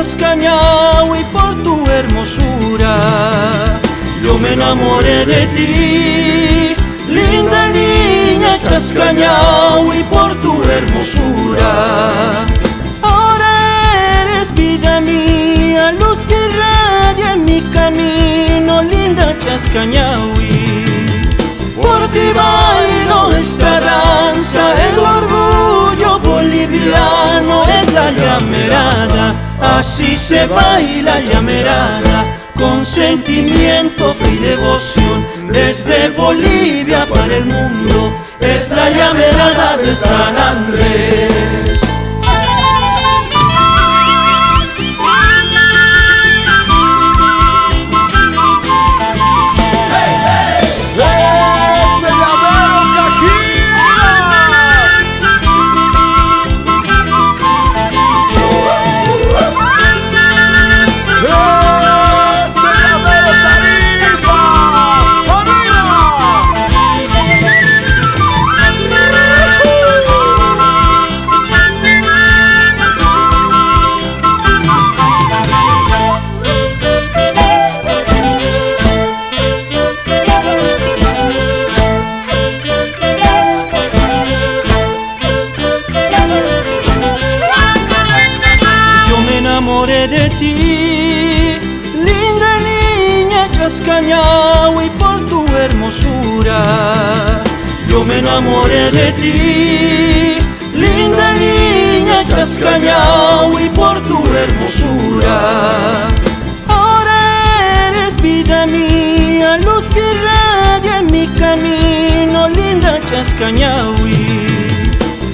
Chascañao y por tu hermosura. Yo me enamoré de ti, linda niña Chascañao, y por tu hermosura. Ahora eres vida mía, luz que irradia en mi camino, linda Chascañao. Por ti bailo esta danza, el orgullo boliviano es la llamerada. Así se baila llamerada, con sentimiento, fe y devoción. Desde Bolivia para el mundo, es la llamerada de San Andrés. De ti, linda niña Chascañao, y por tu hermosura. Yo me enamoré de ti, linda niña Chascañao, y por tu hermosura. Ahora eres vida mía, luz que irradia en mi camino, linda Chascañao.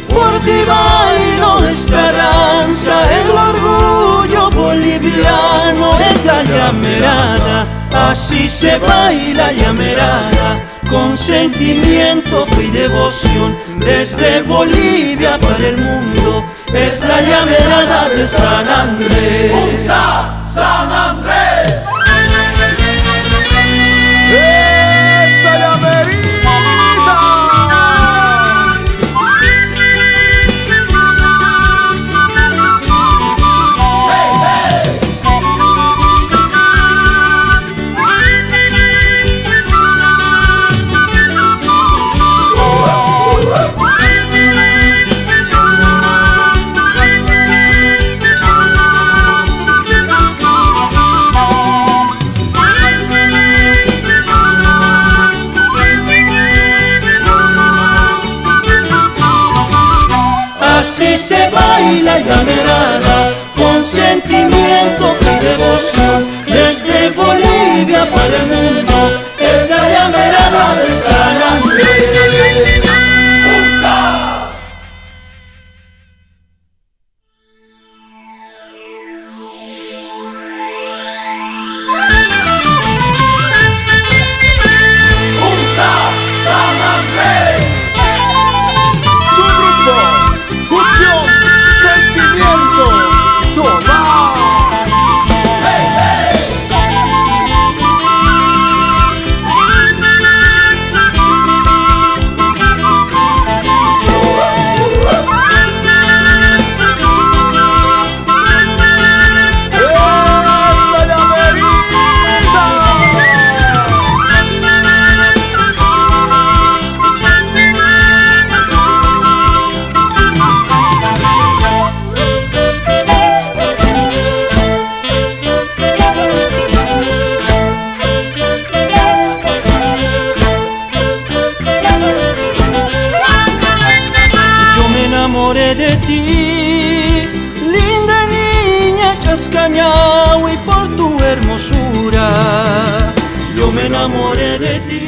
Por ti bailo esta danza, el orgullo boliviano es la llamerada. Así se baila llamerada, con sentimiento, fe y devoción. Desde Bolivia para el mundo, es la llamerada de San Andrés. ¡Unza San Andrés! ¡Esa llamerita! Así se baila llamerada, con sentimiento, fe y devoción. Desde Bolivia para el mundo, es la llamerada de San Andrés. ¡Unza! ¡Unza San Andrés! De ti, linda niña Chascañao, y por tu hermosura. Yo me enamoré de ti.